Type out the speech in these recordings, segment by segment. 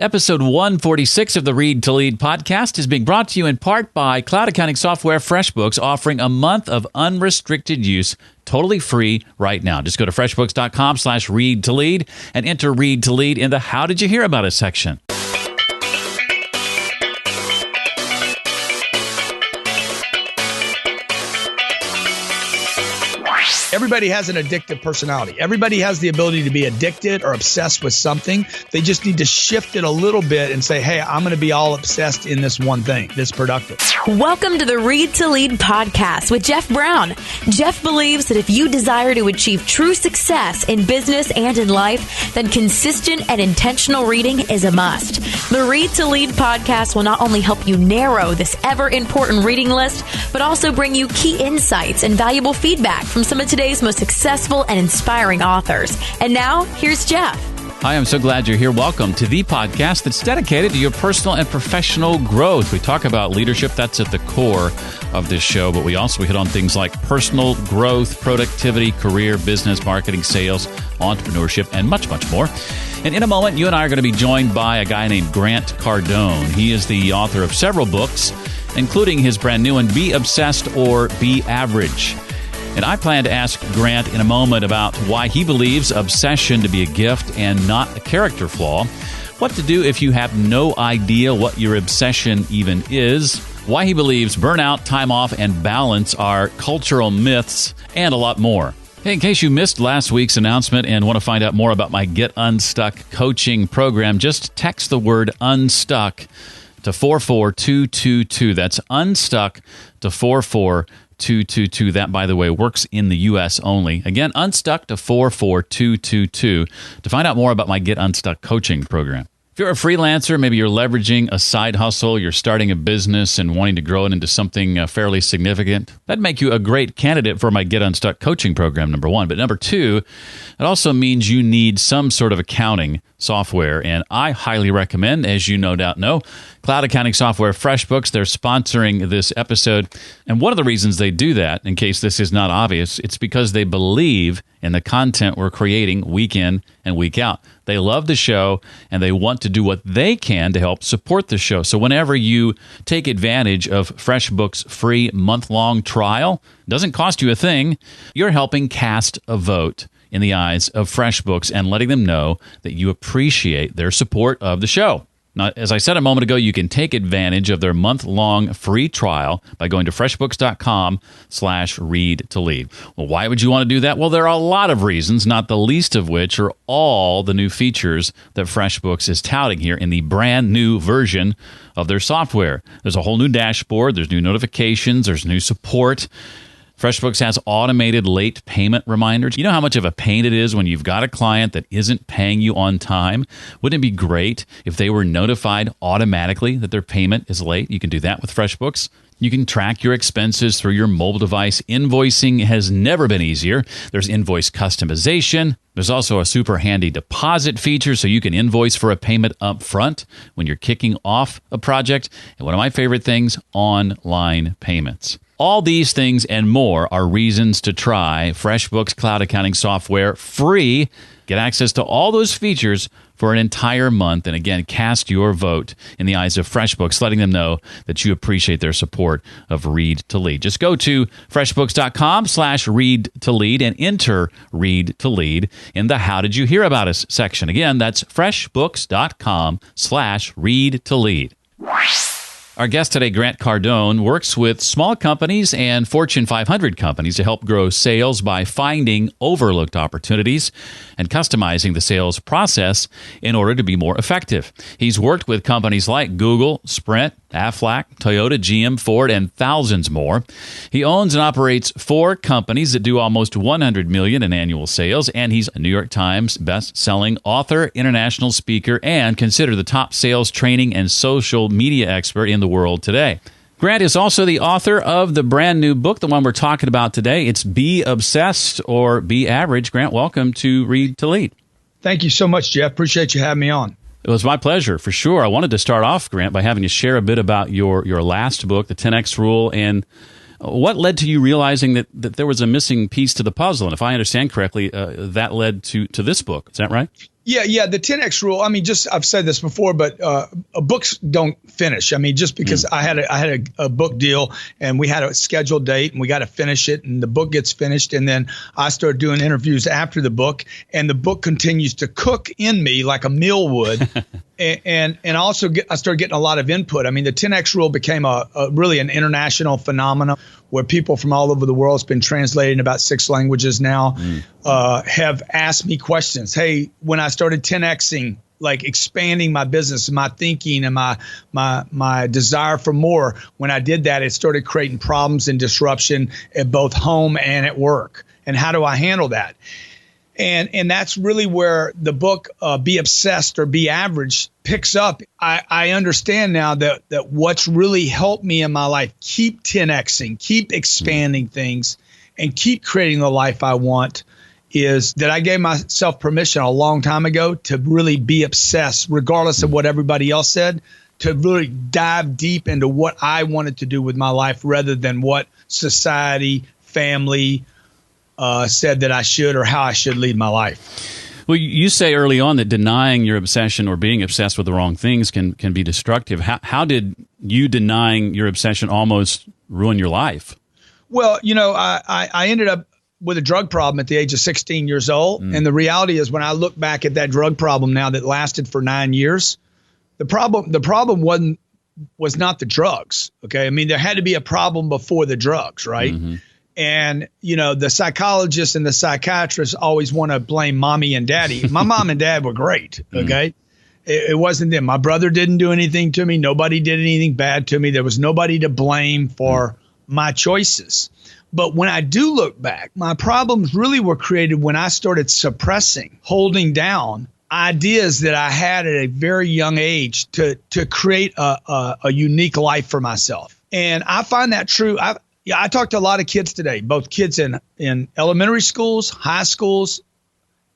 Episode 146 of the Read to Lead podcast is being brought to you in part by cloud accounting software FreshBooks, offering a month of unrestricted use totally free right now. Just go to freshbooks.com/read to lead and enter Read to Lead in the How Did You Hear About Us section. Everybody has an addictive personality. Everybody has the ability to be addicted or obsessed with something. They just need to shift it a little bit and say, hey, I'm going to be all obsessed in this one thing, this productive. Welcome to the Read to Lead podcast with Jeff Brown. Jeff believes that if you desire to achieve true success in business and in life, then consistent and intentional reading is a must. The Read to Lead podcast will not only help you narrow this ever-important reading list, but also bring you key insights and valuable feedback from some of today's most successful and inspiring authors. And now, here's Jeff. Hi, I'm so glad you're here. Welcome to the podcast that's dedicated to your personal and professional growth. We talk about leadership. That's at the core of this show, but we also hit on things like personal growth, productivity, career, business, marketing, sales, entrepreneurship, and much, much more. And in a moment, you and I are going to be joined by a guy named Grant Cardone. He is the author of several books, including his brand new one, Be Obsessed or Be Average. And I plan to ask Grant in a moment about why he believes obsession to be a gift and not a character flaw, what to do if you have no idea what your obsession even is, why he believes burnout, time off, and balance are cultural myths, and a lot more. Hey, in case you missed last week's announcement and want to find out more about my Get Unstuck coaching program, just text the word unstuck to 44222. That's unstuck to 44222. That, by the way, works in the U.S. only. Again, unstuck to 44222 to find out more about my Get Unstuck coaching program. If you're a freelancer, maybe you're leveraging a side hustle, you're starting a business and wanting to grow it into something fairly significant, that'd make you a great candidate for my Get Unstuck coaching program, number one. But number two, it also means you need some sort of accounting software. And I highly recommend, as you no doubt know, cloud accounting software FreshBooks. They're sponsoring this episode. And one of the reasons they do that, in case this is not obvious, it's because they believe in the content we're creating week in and week out. They love the show, and they want to do what they can to help support the show. So whenever you take advantage of FreshBooks' free month-long trial, it doesn't cost you a thing, you're helping cast a vote in the eyes of FreshBooks and letting them know that you appreciate their support of the show. Now, as I said a moment ago, you can take advantage of their month-long free trial by going to freshbooks.com/read to lead. Well, why would you want to do that? Well, there are a lot of reasons, not the least of which are all the new features that FreshBooks is touting here in the brand new version of their software. There's a whole new dashboard, there's new notifications, there's new support. FreshBooks has automated late payment reminders. You know how much of a pain it is when you've got a client that isn't paying you on time? Wouldn't it be great if they were notified automatically that their payment is late? You can do that with FreshBooks. You can track your expenses through your mobile device. Invoicing has never been easier. There's invoice customization. There's also a super handy deposit feature so you can invoice for a payment up front when you're kicking off a project. And one of my favorite things, online payments. All these things and more are reasons to try FreshBooks Cloud Accounting Software free. Get access to all those features for an entire month. And again, cast your vote in the eyes of FreshBooks, letting them know that you appreciate their support of Read to Lead. Just go to freshbooks.com/read to lead and enter Read to Lead in the How Did You Hear About Us section. Again, that's freshbooks.com/read to lead. Our guest today, Grant Cardone, works with small companies and Fortune 500 companies to help grow sales by finding overlooked opportunities and customizing the sales process in order to be more effective. He's worked with companies like Google, Sprint, Aflac, Toyota, GM, Ford, and thousands more. He owns and operates 4 companies that do almost $100 million in annual sales, and he's a New York Times best-selling author, international speaker, and considered the top sales training and social media expert in the world today. Grant is also the author of the brand new book, the one we're talking about today. It's Be Obsessed or Be Average. Grant, welcome to Read to Lead. Thank you so much, Jeff. Appreciate you having me on. It was my pleasure, for sure. I wanted to start off, Grant, by having you share a bit about your last book, The 10X Rule, and what led to you realizing that there was a missing piece to the puzzle. And if I understand correctly, that led to this book. Is that right? Yeah. The 10X rule. I mean, I've said this before, but books don't finish. I mean, just because I had a book deal and we had a scheduled date and we got to finish it and the book gets finished. And then I started doing interviews after the book and the book continues to cook in me like a meal would. and also I started getting a lot of input. I mean, the 10X rule became a really an international phenomenon where people from all over the world, it's been translated in about 6 languages now, have asked me questions. Hey, when I started 10Xing, like expanding my business, my thinking and my desire for more, when I did that, it started creating problems and disruption at both home and at work. And how do I handle that? And that's really where the book, Be Obsessed or Be Average, picks up. I understand now that what's really helped me in my life, keep 10Xing, keep expanding things, and keep creating the life I want, is that I gave myself permission a long time ago to really be obsessed, regardless of what everybody else said, to really dive deep into what I wanted to do with my life rather than what society, family, said that I should or how I should lead my life. Well, you say early on that denying your obsession or being obsessed with the wrong things can be destructive. How did you denying your obsession almost ruin your life? Well, I ended up with a drug problem at the age of 16 years old. And the reality is when I look back at that drug problem now that lasted for 9 years, the problem was not the drugs. Okay. I mean, there had to be a problem before the drugs, right? Mm-hmm. And, the psychologists and the psychiatrists always want to blame mommy and daddy. My mom and dad were great. Okay. It wasn't them. My brother didn't do anything to me. Nobody did anything bad to me. There was nobody to blame for my choices. But when I do look back, my problems really were created when I started suppressing, holding down ideas that I had at a very young age to create a unique life for myself. And I find that true. I talk to a lot of kids today, both kids in elementary schools, high schools.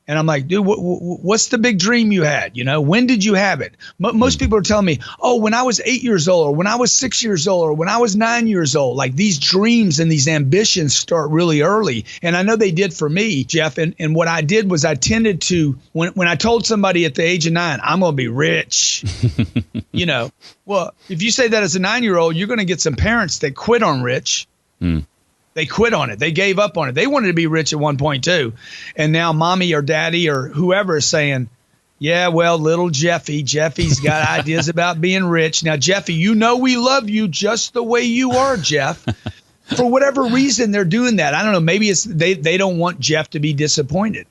And I'm like, dude, what's the big dream you had? When did you have it? Most people are telling me, oh, when I was 8 years old, or when I was 6 years old, or when I was 9 years old. Like these dreams and these ambitions start really early. And I know they did for me, Jeff. And what I did was I tended to, when I told somebody at the age of 9, I'm going to be rich, well, if you say that as a 9-year-old, you're going to get some parents that quit on rich. They quit on it. They gave up on it. They wanted to be rich at one point too. And now mommy or daddy or whoever is saying, yeah, well, little Jeffy's got ideas about being rich. Now, Jeffy, we love you just the way you are, Jeff. For whatever reason, they're doing that. I don't know. Maybe it's they don't want Jeff to be disappointed.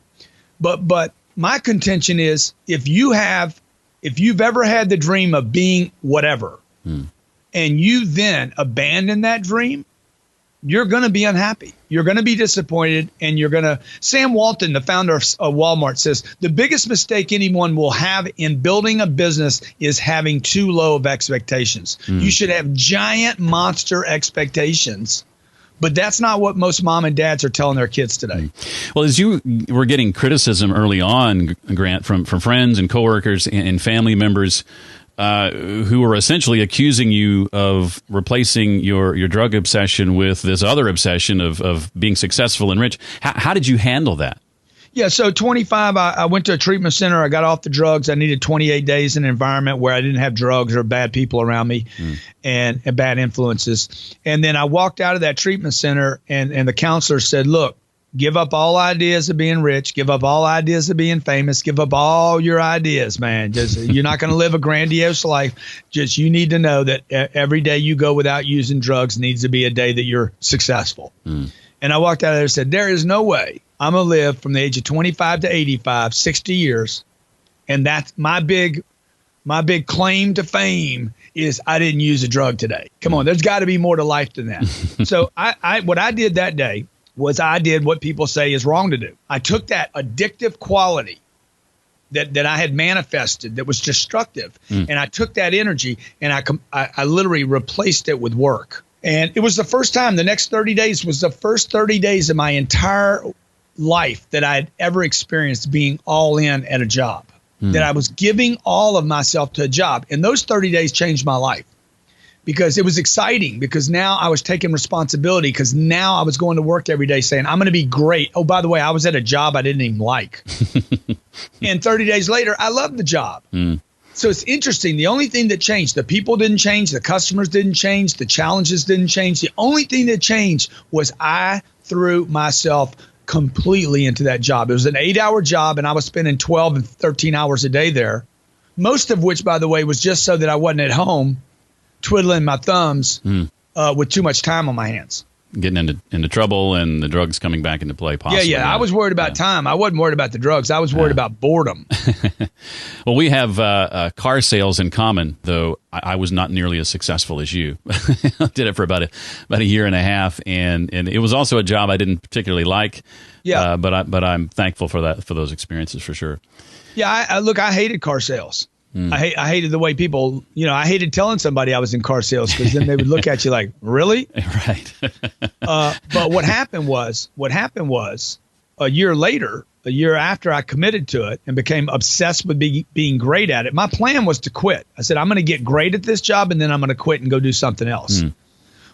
But my contention is if you've ever had the dream of being whatever and you then abandon that dream, you're going to be unhappy. You're going to be disappointed, and Sam Walton, the founder of Walmart, says the biggest mistake anyone will have in building a business is having too low of expectations. You should have giant monster expectations, but that's not what most mom and dads are telling their kids today. Well, as you were getting criticism early on, Grant, from friends and coworkers and family members, who were essentially accusing you of replacing your drug obsession with this other obsession of being successful and rich. How did you handle that? Yeah, so 25, I went to a treatment center. I got off the drugs. I needed 28 days in an environment where I didn't have drugs or bad people around me and bad influences. And then I walked out of that treatment center and the counselor said, look, give up all ideas of being rich. Give up all ideas of being famous. Give up all your ideas, man. You're not going to live a grandiose life. Just you need to know that every day you go without using drugs needs to be a day that you're successful. And I walked out of there and said, there is no way I'm going to live from the age of 25 to 85, 60 years. And that's my big claim to fame is I didn't use a drug today. Come on, there's got to be more to life than that. So what I did that day was I did what people say is wrong to do. I took that addictive quality that I had manifested that was destructive, and I took that energy and I literally replaced it with work. And it was the first time, the next 30 days was the first 30 days of my entire life that I had ever experienced being all in at a job, that I was giving all of myself to a job. And those 30 days changed my life because it was exciting, because now I was taking responsibility, because now I was going to work every day saying, I'm going to be great. Oh, by the way, I was at a job I didn't even like. And 30 days later, I loved the job. So it's interesting. The only thing that changed, the people didn't change, the customers didn't change, the challenges didn't change. The only thing that changed was I threw myself completely into that job. It was an 8-hour job, and I was spending 12 and 13 hours a day there, most of which, by the way, was just so that I wasn't at home twiddling my thumbs with too much time on my hands. Getting into trouble and the drugs coming back into play possibly. Yeah. I was worried about time. I wasn't worried about the drugs. I was worried about boredom. Well, we have car sales in common, though I was not nearly as successful as you. I did it for about a year and a half, and it was also a job I didn't particularly like. Yeah. But I'm thankful for those experiences for sure. Yeah, I hated car sales. I hated the way people, I hated telling somebody I was in car sales, because then they would look at you like, really? Right. But what happened was a year after I committed to it and became obsessed with being great at it, my plan was to quit. I said, I'm going to get great at this job, and then I'm going to quit and go do something else.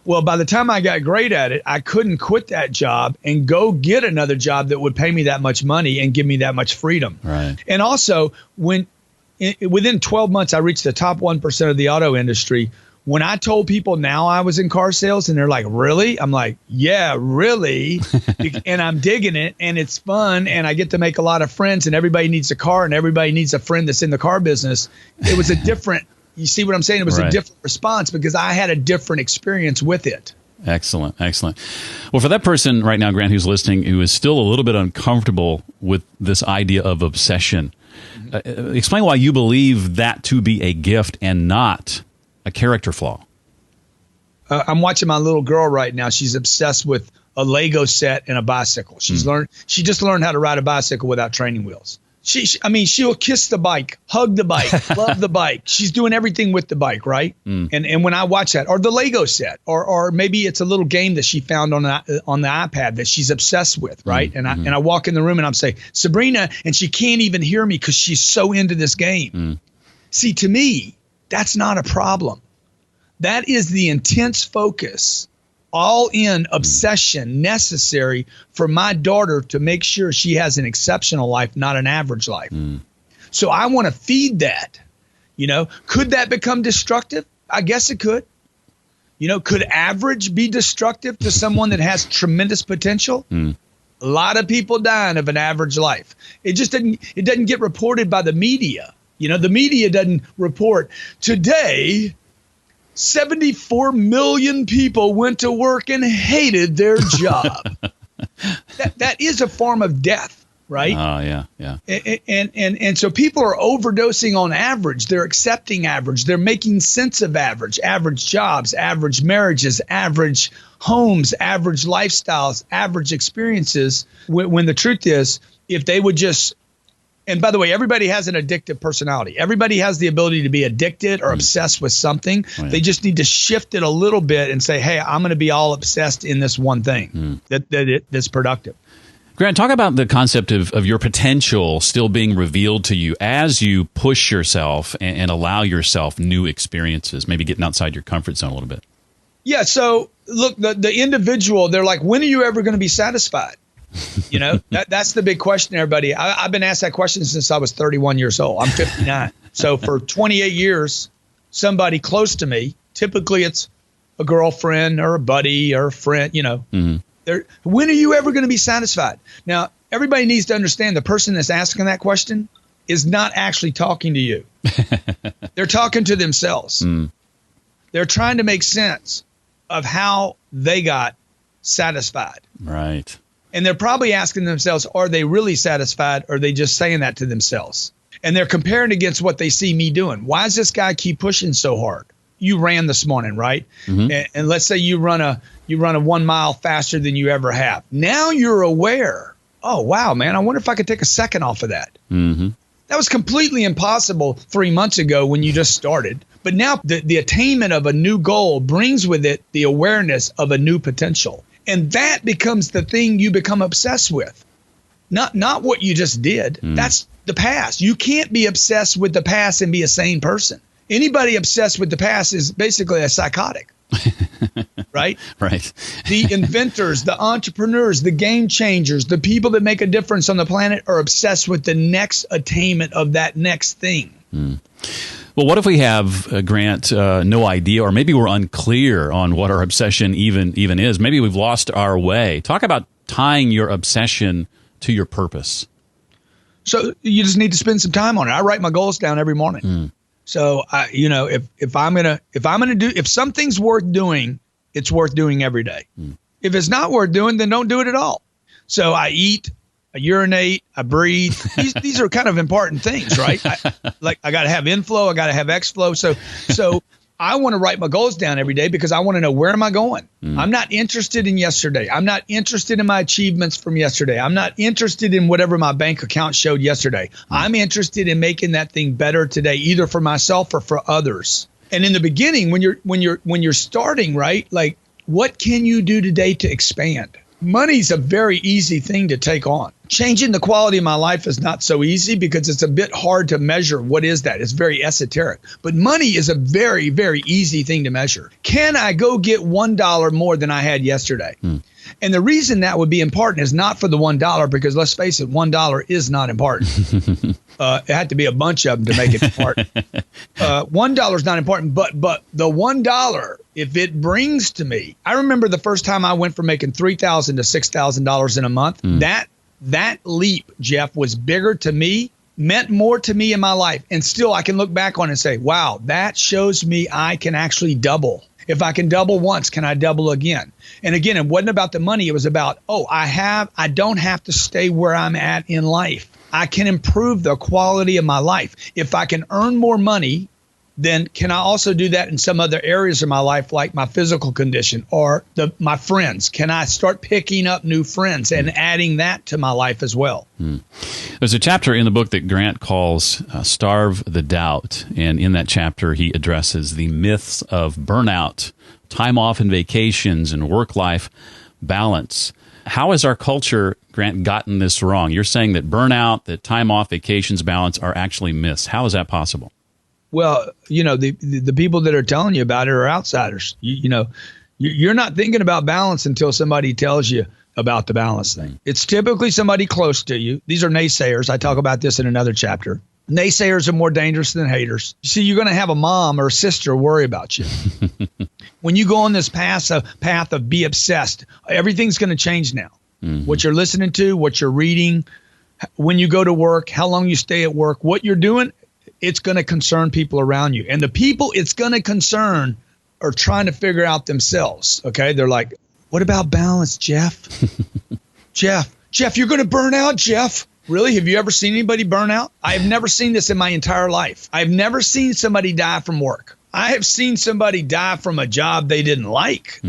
Well, by the time I got great at it, I couldn't quit that job and go get another job that would pay me that much money and give me that much freedom. Right. And also, within 12 months, I reached the top 1% of the auto industry. When I told people now I was in car sales, and they're like, really? I'm like, yeah, really. And I'm digging it, and it's fun, and I get to make a lot of friends, and everybody needs a car, and everybody needs a friend that's in the car business. It was a different, you see what I'm saying? It was a different response, because I had a different experience with it. Excellent. Well, for that person right now, Grant, who's listening, who is still a little bit uncomfortable with this idea of obsession, explain why you believe that to be a gift and not a character flaw. I'm watching my little girl right now. She's obsessed with a Lego set and a bicycle. She just learned how to ride a bicycle without training wheels. She'll kiss the bike, hug the bike, love the bike. She's doing everything with the bike, right? And when I watch that, or the Lego set, or maybe it's a little game that she found on the iPad that she's obsessed with, right? And I walk in the room and I'm saying, Sabrina, and she can't even hear me because she's so into this game. See, to me, that's not a problem. That is the intense focus, all in obsession necessary for my daughter to make sure she has an exceptional life, not an average life. So I want to feed that. Could that become destructive? I guess it could. Could average be destructive to someone that has tremendous potential? A lot of people dying of an average life. It doesn't get reported by the media. The media doesn't report today 74 million people went to work and hated their job. That is a form of death, right? Oh, yeah. And so people are overdosing on average. They're accepting average. They're making sense of average jobs, average marriages, average homes, average lifestyles, average experiences. When the truth is, if they would just, and by the way, everybody has an addictive personality. Everybody has the ability to be addicted or obsessed with something. Oh, yeah. They just need to shift it a little bit and say, hey, I'm going to be all obsessed in this one thing that's productive. Grant, talk about the concept of your potential still being revealed to you as you push yourself and allow yourself new experiences, maybe getting outside your comfort zone a little bit. Yeah, so look, the individual, they're like, when are you ever going to be satisfied? That's the big question, everybody. I've been asked that question since I was 31 years old. I'm 59. So for 28 years, somebody close to me, typically it's a girlfriend or a buddy or a friend, when are you ever going to be satisfied? Now, everybody needs to understand the person that's asking that question is not actually talking to you. They're talking to themselves. They're trying to make sense of how they got satisfied. Right. And they're probably asking themselves, are they really satisfied, or are they just saying that to themselves? And they're comparing against what they see me doing. Why does this guy keep pushing so hard? You ran this morning, right? And let's say you run a 1 mile faster than you ever have. Now you're aware. Oh, wow, man, I wonder if I could take a second off of that. That was completely impossible 3 months ago when you just started. But now the attainment of a new goal brings with it the awareness of a new potential. And that becomes the thing you become obsessed with, not what you just did. That's the past. You can't be obsessed with the past and be a sane person. Anybody obsessed with the past is basically a psychotic. Right? Right. The inventors, the entrepreneurs, the game changers, the people that make a difference on the planet are obsessed with the next attainment of that next thing. Well, what if we have, Grant, no idea, or maybe we're unclear on what our obsession even is? Maybe we've lost our way. Talk about tying your obsession to your purpose. So you just need to spend some time on it. I write my goals down every morning. So if something's worth doing, it's worth doing every day. If it's not worth doing, then don't do it at all. So I eat, I urinate, I breathe. These are kind of important things, right? I got to have inflow, I got to have exflow. So I want to write my goals down every day because I want to know, where am I going? I'm not interested in yesterday. I'm not interested in my achievements from yesterday. I'm not interested in whatever my bank account showed yesterday. I'm interested in making that thing better today, either for myself or for others. And in the beginning, when you're starting, right? Like, what can you do today to expand? Money's a very easy thing to take on. Changing the quality of my life is not so easy because it's a bit hard to measure. What is that? It's very esoteric. But money is a very, very easy thing to measure. Can I go get $1 more than I had yesterday? And the reason that would be important is not for the $1, because let's face it, $1 is not important. It had to be a bunch of them to make it important. $1 is not important, but the $1, if it brings to me, I remember the first time I went from making $3,000 to $6,000 in a month. That leap, Jeff, was bigger to me, meant more to me in my life. And still I can look back on it and say, wow, that shows me I can actually double. If I can double once, can I double again? And again, it wasn't about the money. It was about, I don't have to stay where I'm at in life. I can improve the quality of my life. If I can earn more money, then can I also do that in some other areas of my life, like my physical condition or my friends? Can I start picking up new friends and adding that to my life as well? There's a chapter in the book that Grant calls Starve the Doubt. And in that chapter, he addresses the myths of burnout, time off and vacations, and work-life balance. How has our culture, Grant, gotten this wrong? You're saying that burnout, that time off, vacations, balance are actually myths. How is that possible? Well, the people that are telling you about it are outsiders. You're not thinking about balance until somebody tells you about the balance thing. It's typically somebody close to you. These are naysayers. I talk about this in another chapter. Naysayers are more dangerous than haters. You see, you're going to have a mom or a sister worry about you. When you go on this path of be obsessed, everything's going to change now. What you're listening to, what you're reading, when you go to work, how long you stay at work, what you're doing, it's going to concern people around you. And the people it's going to concern are trying to figure out themselves. Okay. They're like, what about balance, Jeff? Jeff, you're going to burn out, Jeff. Really? Have you ever seen anybody burn out? I have never seen this in my entire life. I've never seen somebody die from work. I have seen somebody die from a job they didn't like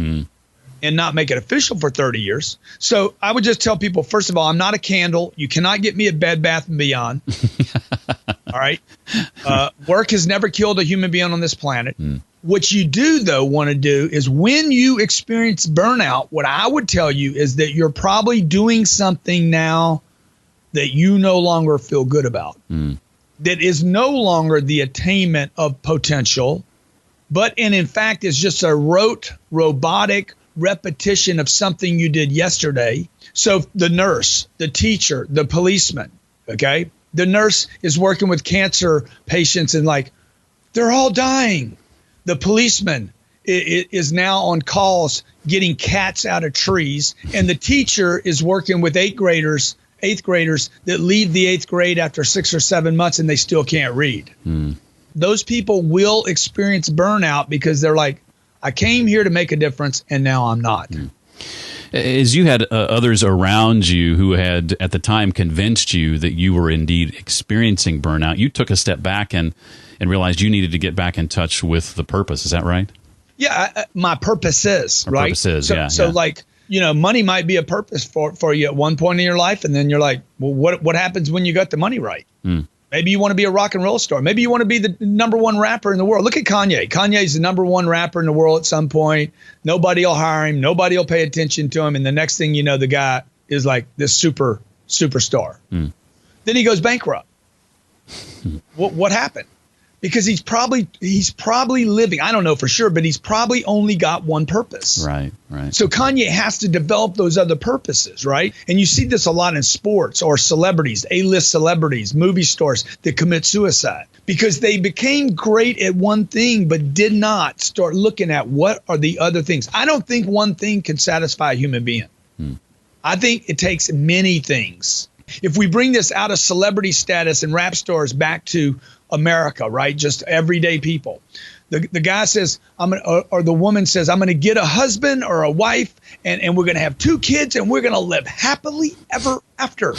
and not make it official for 30 years. So I would just tell people, first of all, I'm not a candle. You cannot get me a Bed Bath & Beyond. All right. Work has never killed a human being on this planet. What you do, though, want to do is when you experience burnout, what I would tell you is that you're probably doing something now that you no longer feel good about. That is no longer the attainment of potential, but in fact is just a rote, robotic repetition of something you did yesterday. So the nurse, the teacher, the policeman, okay? The nurse is working with cancer patients and they're all dying. The policeman is now on calls getting cats out of trees. And the teacher is working with eighth graders that leave the eighth grade after 6 or 7 months and they still can't read. Those people will experience burnout because they're like, I came here to make a difference and now I'm not. As you had others around you who had at the time convinced you that you were indeed experiencing burnout, you took a step back and realized you needed to get back in touch with the purpose. Is that right? Yeah, my purpose is, right? Purpose is, So money might be a purpose for you at one point in your life. And then you're like, well, what happens when you got the money right? Maybe you want to be a rock and roll star. Maybe you want to be the number one rapper in the world. Look at Kanye. Kanye's the number one rapper in the world at some point. Nobody will hire him. Nobody will pay attention to him. And the next thing you know, the guy is like this superstar. Then he goes bankrupt. What happened? Because he's probably living, I don't know for sure, but he's probably only got one purpose. Right. So Kanye has to develop those other purposes, right? And you see this a lot in sports or celebrities, A-list celebrities, movie stars that commit suicide because they became great at one thing but did not start looking at what are the other things. I don't think one thing can satisfy a human being. I think it takes many things. If we bring this out of celebrity status and rap stars back to America, right? Just everyday people. The guy says, or the woman says, I'm going to get a husband or a wife and we're going to have 2 kids and we're going to live happily ever after.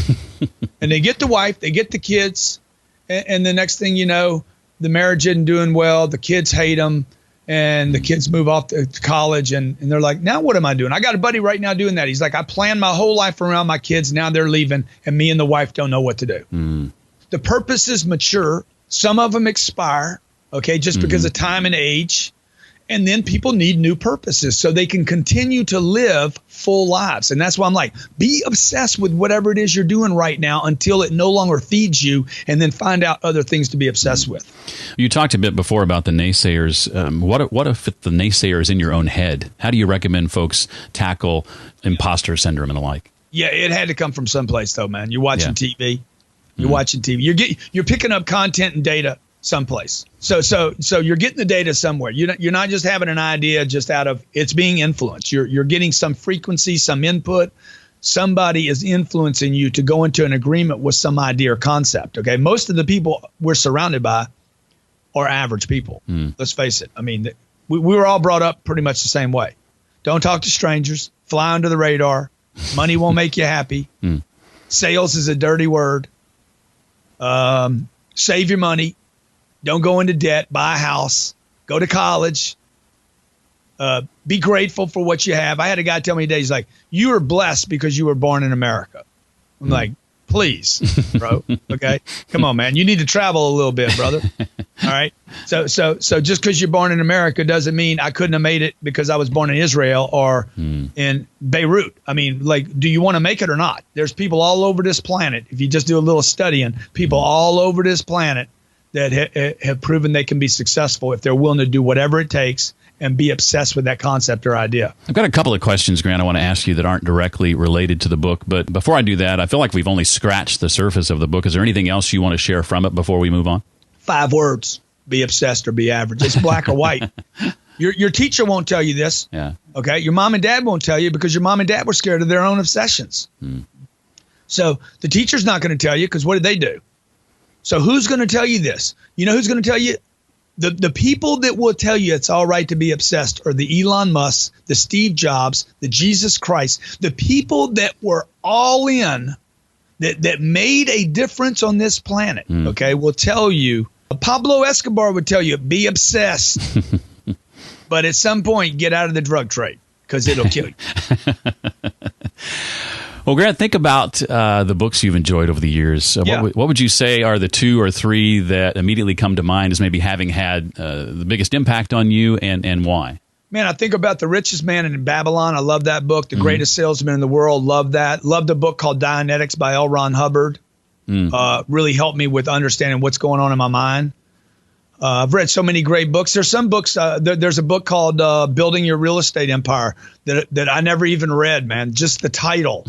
And they get the wife, they get the kids. And the next thing you know, the marriage isn't doing well. The kids hate them and the kids move off to college and they're like, now what am I doing? I got a buddy right now doing that. He's like, I planned my whole life around my kids. Now they're leaving and me and the wife don't know what to do. The purposes mature. Some of them expire, okay, just because of time and age. And then people need new purposes so they can continue to live full lives. And that's why I'm like, be obsessed with whatever it is you're doing right now until it no longer feeds you, and then find out other things to be obsessed with. You talked a bit before about the naysayers. What if the naysayer is in your own head? How do you recommend folks tackle imposter syndrome and the like? Yeah, it had to come from someplace, though, man. You're watching TV. You're watching TV. You're picking up content and data someplace. So you're getting the data somewhere. You're not just having an idea just out of it's being influenced. You're getting some frequency, some input. Somebody is influencing you to go into an agreement with some idea or concept. Okay, most of the people we're surrounded by are average people. Let's face it. I mean, we were all brought up pretty much the same way. Don't talk to strangers. Fly under the radar. Money won't make you happy. Sales is a dirty word. Save your money. Don't go into debt. Buy a house. Go to college. Be grateful for what you have. I had a guy tell me today, he's like, you are blessed because you were born in America. I'm like, please, bro. Okay. Come on, man. You need to travel a little bit, brother. All right. So just because you're born in America doesn't mean I couldn't have made it because I was born in Israel or in Beirut. I mean, like, do you want to make it or not? There's people all over this planet. If you just do a little studying, people all over this planet that have proven they can be successful if they're willing to do whatever it takes and be obsessed with that concept or idea. I've got a couple of questions, Grant, I want to ask you that aren't directly related to the book. But before I do that, I feel like we've only scratched the surface of the book. Is there anything else you want to share from it before we move on? 5 words: be obsessed or be average. It's black or white. Your teacher won't tell you this. Yeah. Okay. Your mom and dad won't tell you because your mom and dad were scared of their own obsessions. So the teacher's not going to tell you because what did they do? So who's going to tell you this? You know who's going to tell you? The people that will tell you it's all right to be obsessed are the Elon Musk, the Steve Jobs, the Jesus Christ, the people that were all in, that made a difference on this planet, okay, will tell you. Pablo Escobar would tell you, be obsessed. But at some point, get out of the drug trade because it'll kill you. Well, Grant, think about the books you've enjoyed over the years. What would you say are the 2 or 3 that immediately come to mind as maybe having had the biggest impact on you and why? Man, I think about The Richest Man in Babylon. I love that book. The Greatest Salesman in the World. Love that. Loved a book called Dianetics by L. Ron Hubbard. Really helped me with understanding what's going on in my mind. I've read so many great books. There's some books. There's a book called Building Your Real Estate Empire that I never even read, man. Just the title.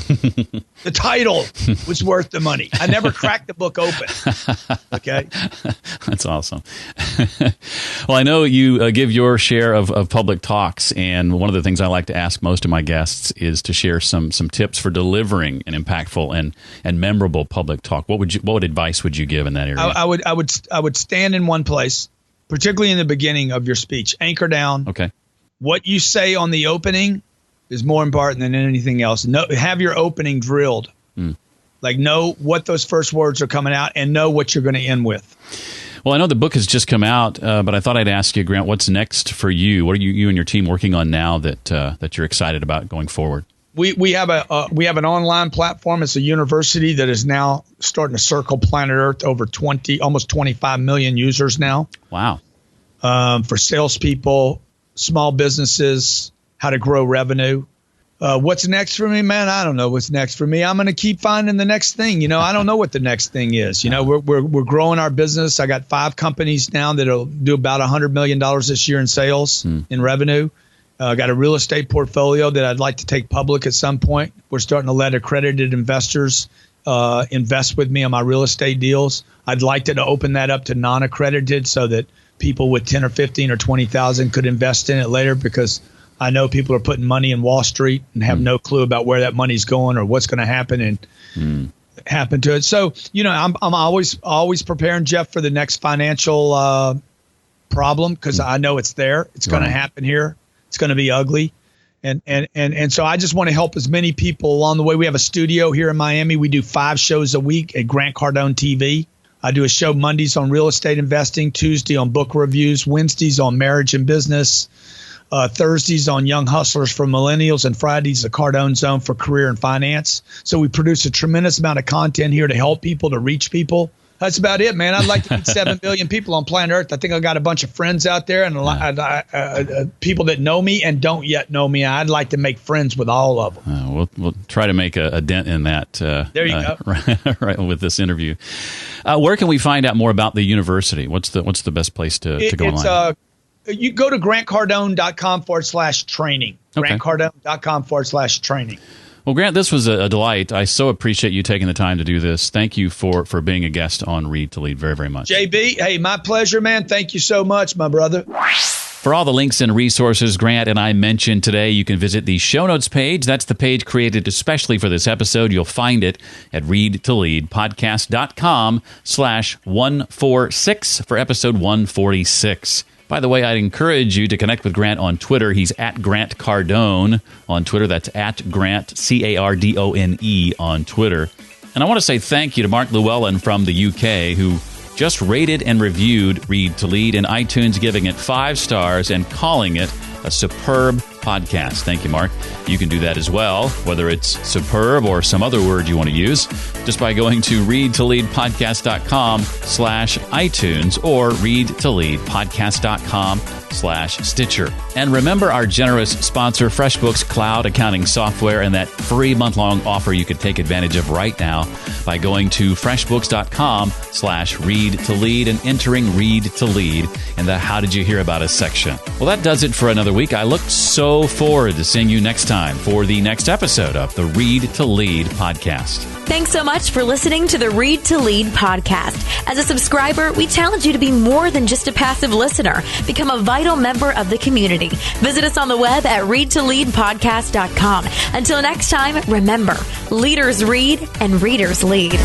The title was worth the money. I never cracked the book open. Okay. That's awesome. Well, I know you give your share of public talks, and one of the things I like to ask most of my guests is to share some tips for delivering an impactful and memorable public talk. What advice would you give in that area? I would stand in one place, particularly in the beginning of your speech. Anchor down. Okay. What you say on the opening is more important than anything else. Have your opening drilled. Like, know what those first words are coming out and know what you're going to end with. Well, I know the book has just come out, but I thought I'd ask you, Grant, what's next for you? What are you and your team working on now that you're excited about going forward? We have an online platform. It's a university that is now starting to circle planet Earth, over almost 25 million users now. Wow. For salespeople, small businesses, how to grow revenue. What's next for me, man? I don't know what's next for me. I'm going to keep finding the next thing. I don't know what the next thing is. We're growing our business. I got 5 companies now that'll do about $100 million this year in sales, in revenue. Got a real estate portfolio that I'd like to take public at some point. We're starting to let accredited investors invest with me on my real estate deals. I'd like to open that up to non-accredited so that people with 10 or 15 or 20,000 could invest in it later, because I know people are putting money in Wall Street and have no clue about where that money's going or what's going to happen and happen to it. So, I'm always preparing, Jeff, for the next financial problem, because I know it's there. It's going to happen here. It's going to be ugly. And so I just want to help as many people along the way. We have a studio here in Miami. We do 5 shows a week at Grant Cardone TV. I do a show Mondays on real estate investing, Tuesday on book reviews, Wednesdays on marriage and business, Thursdays on young hustlers for millennials, and Fridays the Cardone Zone for career and finance. So we produce a tremendous amount of content here to help people, to reach people. That's about it, man. I'd like to meet 7 billion people on planet Earth. I think I got a bunch of friends out there and a lot, people that know me and don't yet know me. I'd like to make friends with all of them. We'll try to make a dent in that. There you go. Right with this interview. Where can we find out more about the university? What's the best place to go online? You go to grantcardone.com/training. Okay. grantcardone.com/training. Well, Grant, this was a delight. I so appreciate you taking the time to do this. Thank you for being a guest on Read to Lead very, very much. JB, hey, my pleasure, man. Thank you so much, my brother. For all the links and resources Grant and I mentioned today, you can visit the show notes page. That's the page created especially for this episode. You'll find it at readtoleadpodcast.com/146 for episode 146. By the way, I'd encourage you to connect with Grant on Twitter. He's at Grant Cardone on Twitter. That's at Grant, Cardone on Twitter. And I want to say thank you to Mark Llewellyn from the UK, who just rated and reviewed Read to Lead in iTunes, giving it 5 stars and calling it a superb podcast. Thank you, Mark. You can do that as well, whether it's superb or some other word you want to use, just by going to readtoleadpodcast.com/iTunes or readtoleadpodcast.com/Stitcher. And remember our generous sponsor, FreshBooks Cloud Accounting Software, and that free month-long offer you could take advantage of right now by going to freshbooks.com/readtolead and entering Read to Lead in the How Did You Hear About Us section. Well, that does it for another week. I look so forward to seeing you next time for the next episode of the Read to Lead podcast. Thanks so much for listening to the Read to Lead podcast. As a subscriber, we challenge you to be more than just a passive listener. Become a vital member of the community. Visit us on the web at readtoleadpodcast.com. Until next time, remember, leaders read and readers lead.